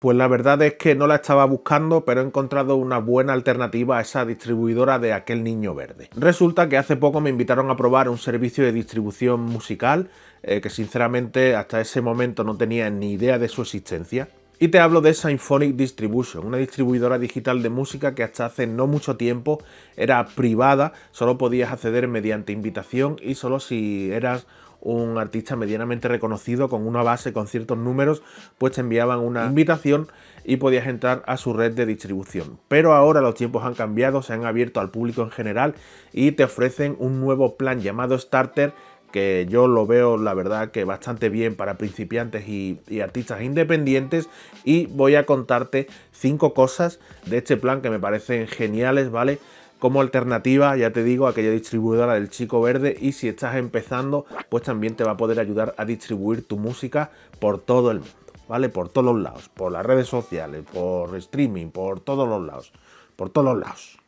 Pues la verdad es que no la estaba buscando, pero he encontrado una buena alternativa a esa distribuidora de Aquel Niño Verde. Resulta que hace poco me invitaron a probar un servicio de distribución musical que sinceramente hasta ese momento no tenía ni idea de su existencia. Y te hablo de Symphonic Distribution, una distribuidora digital de música que hasta hace no mucho tiempo era privada, solo podías acceder mediante invitación y solo si eras un artista medianamente reconocido con una base con ciertos números, pues te enviaban una invitación y podías entrar a su red de distribución. Pero ahora los tiempos han cambiado, se han abierto al público en general y te ofrecen un nuevo plan llamado Starter, que yo lo veo la verdad que bastante bien para principiantes y artistas independientes, y voy a contarte 5 cosas de este plan que me parecen geniales, ¿vale? Como alternativa, ya te digo, a aquella distribuidora del Chico Verde, y si estás empezando, pues también te va a poder ayudar a distribuir tu música por todo el mundo, ¿vale? Por todos los lados, por las redes sociales, por streaming, por todos los lados, por todos los lados.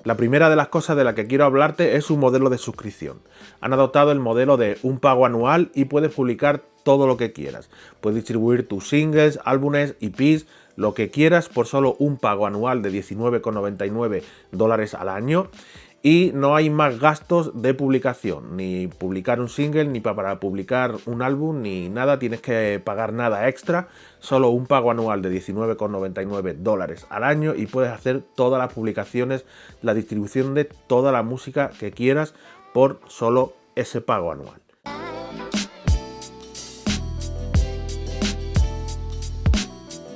La primera de las cosas de la que quiero hablarte es su modelo de suscripción. Han adoptado el modelo de un pago anual y puedes publicar todo lo que quieras. Puedes distribuir tus singles, álbumes, EPs, lo que quieras por solo un pago anual de $19,99 al año. Y no hay más gastos de publicación, ni publicar un single, ni para publicar un álbum, ni nada, tienes que pagar nada extra, solo un pago anual de $19,99 al año y puedes hacer todas las publicaciones, la distribución de toda la música que quieras por solo ese pago anual.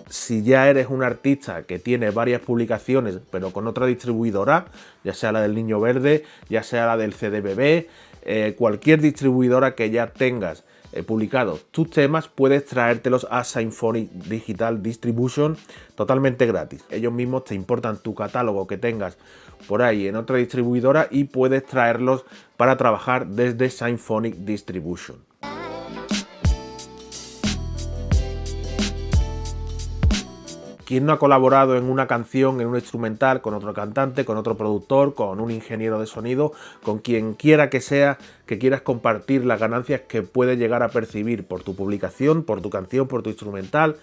Si ya eres un artista que tiene varias publicaciones pero con otra distribuidora, ya sea la del Niño Verde, ya sea la del CDBB, cualquier distribuidora que ya tengas publicado tus temas, puedes traértelos a Symphonic Digital Distribution totalmente gratis. Ellos mismos te importan tu catálogo que tengas por ahí en otra distribuidora y puedes traerlos para trabajar desde Symphonic Distribution. ¿Quién no ha colaborado en una canción, en un instrumental, con otro cantante, con otro productor, con un ingeniero de sonido, con quien quiera que sea, que quieras compartir las ganancias que puedes llegar a percibir por tu publicación, por tu canción, por tu instrumental?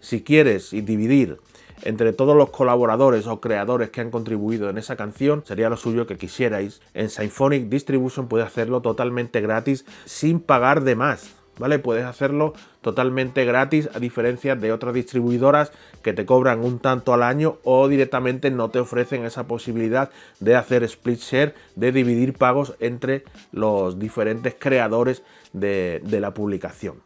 Si quieres dividir entre todos los colaboradores o creadores que han contribuido en esa canción, sería lo suyo que quisierais. En Symphonic Distribution puedes hacerlo totalmente gratis, sin pagar de más, ¿vale? Puedes hacerlo totalmente gratis, a diferencia de otras distribuidoras que te cobran un tanto al año o directamente no te ofrecen esa posibilidad de hacer split share, de dividir pagos entre los diferentes creadores de la publicación.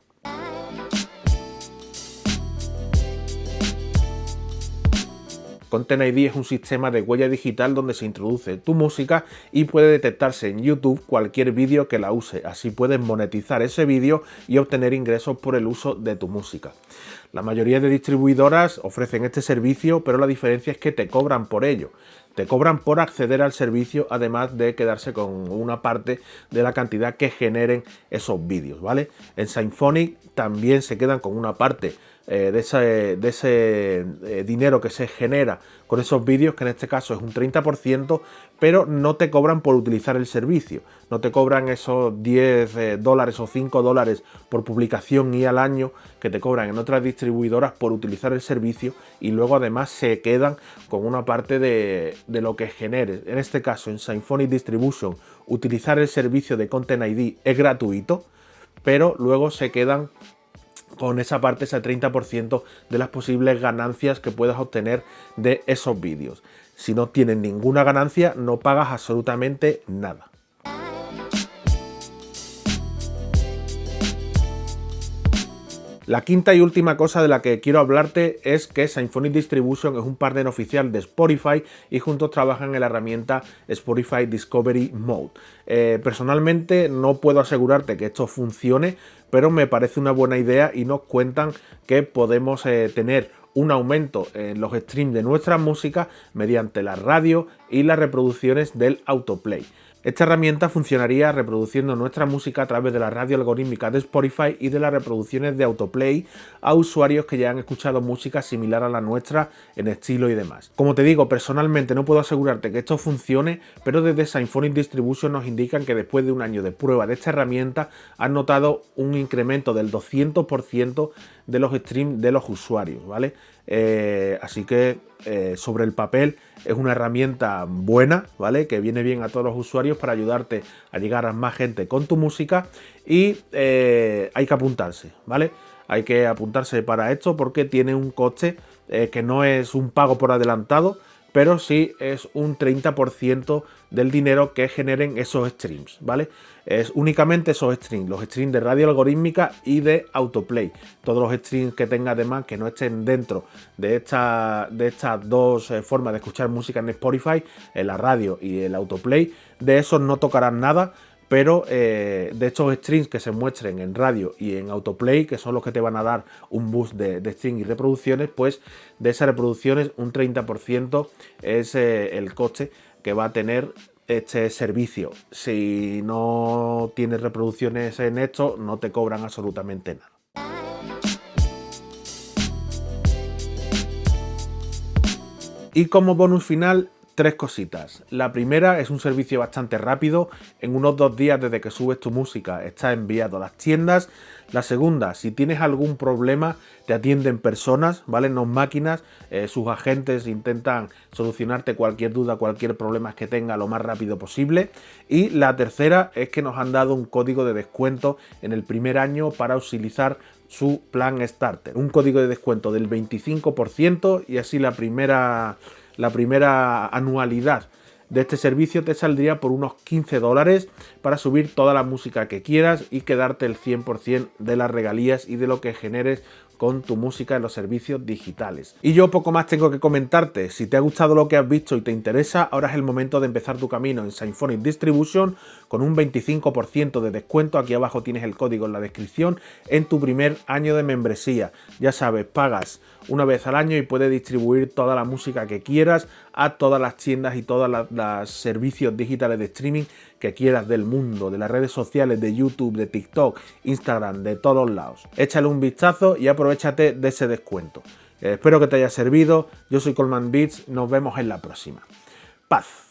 Content ID es un sistema de huella digital donde se introduce tu música y puede detectarse en YouTube cualquier vídeo que la use. Así puedes monetizar ese vídeo y obtener ingresos por el uso de tu música. La mayoría de distribuidoras ofrecen este servicio, pero la diferencia es que te cobran por ello. Te cobran por acceder al servicio, además de quedarse con una parte de la cantidad que generen esos vídeos, ¿vale? En Symphonic también se quedan con una parte de ese dinero que se genera con esos vídeos, que en este caso es un 30%, pero no te cobran por utilizar el servicio. No te cobran esos $10 o $5 por publicación y al año que te cobran en otras distribuidoras por utilizar el servicio, y luego además se quedan con una parte de lo que genere. En este caso, en Symphonic Distribution, utilizar el servicio de Content ID es gratuito, pero luego se quedan con esa parte, ese 30% de las posibles ganancias que puedas obtener de esos vídeos. Si no tienes ninguna ganancia, no pagas absolutamente nada. La quinta y última cosa de la que quiero hablarte es que Symphonic Distribution es un partner oficial de Spotify y juntos trabajan en la herramienta Spotify Discovery Mode. Personalmente no puedo asegurarte que esto funcione, pero me parece una buena idea y nos cuentan que podemos tener un aumento en los streams de nuestra música mediante la radio y las reproducciones del autoplay. Esta herramienta funcionaría reproduciendo nuestra música a través de la radio algorítmica de Spotify y de las reproducciones de autoplay a usuarios que ya han escuchado música similar a la nuestra en estilo y demás. Como te digo, personalmente no puedo asegurarte que esto funcione, pero desde Symphonic Distribution nos indican que después de un año de prueba de esta herramienta han notado un incremento del 200% de los streams de los usuarios, ¿vale? Así que sobre el papel es una herramienta buena, ¿vale? Que viene bien a todos los usuarios para ayudarte a llegar a más gente con tu música y hay que apuntarse, ¿vale? Hay que apuntarse para esto porque tiene un coste que no es un pago por adelantado, pero sí es un 30% del dinero que generen esos streams, ¿vale? Es únicamente esos streams, los streams de radio algorítmica y de autoplay. Todos los streams que tenga además que no estén dentro de estas dos formas de escuchar música en Spotify, en la radio y el autoplay, de esos no tocarán nada. Pero de estos streams que se muestren en radio y en autoplay, que son los que te van a dar un boost de streams y reproducciones, pues de esas reproducciones un 30% es el coste que va a tener este servicio. Si no tienes reproducciones en esto, no te cobran absolutamente nada. Y como bonus final, 3 cositas. La primera es un servicio bastante rápido, en unos 2 días desde que subes tu música está enviado a las tiendas. La segunda, si tienes algún problema, te atienden personas, ¿vale? No máquinas, sus agentes intentan solucionarte cualquier duda, cualquier problema que tenga lo más rápido posible. Y la tercera es que nos han dado un código de descuento en el primer año para utilizar su plan Starter. Un código de descuento del 25% y así la primera anualidad de este servicio te saldría por unos $15 para subir toda la música que quieras y quedarte el 100% de las regalías y de lo que generes con tu música en los servicios digitales. Y yo poco más tengo que comentarte. Si te ha gustado lo que has visto y te interesa, ahora es el momento de empezar tu camino en Symphonic Distribution con un 25% de descuento. Aquí abajo tienes el código en la descripción en tu primer año de membresía. Ya sabes, pagas una vez al año y puedes distribuir toda la música que quieras a todas las tiendas y todos los servicios digitales de streaming que quieras del mundo, de las redes sociales, de YouTube, de TikTok, Instagram, de todos lados. Échale un vistazo y aprovéchate de ese descuento. Espero que te haya servido. Yo soy Colman Beats. Nos vemos en la próxima. Paz.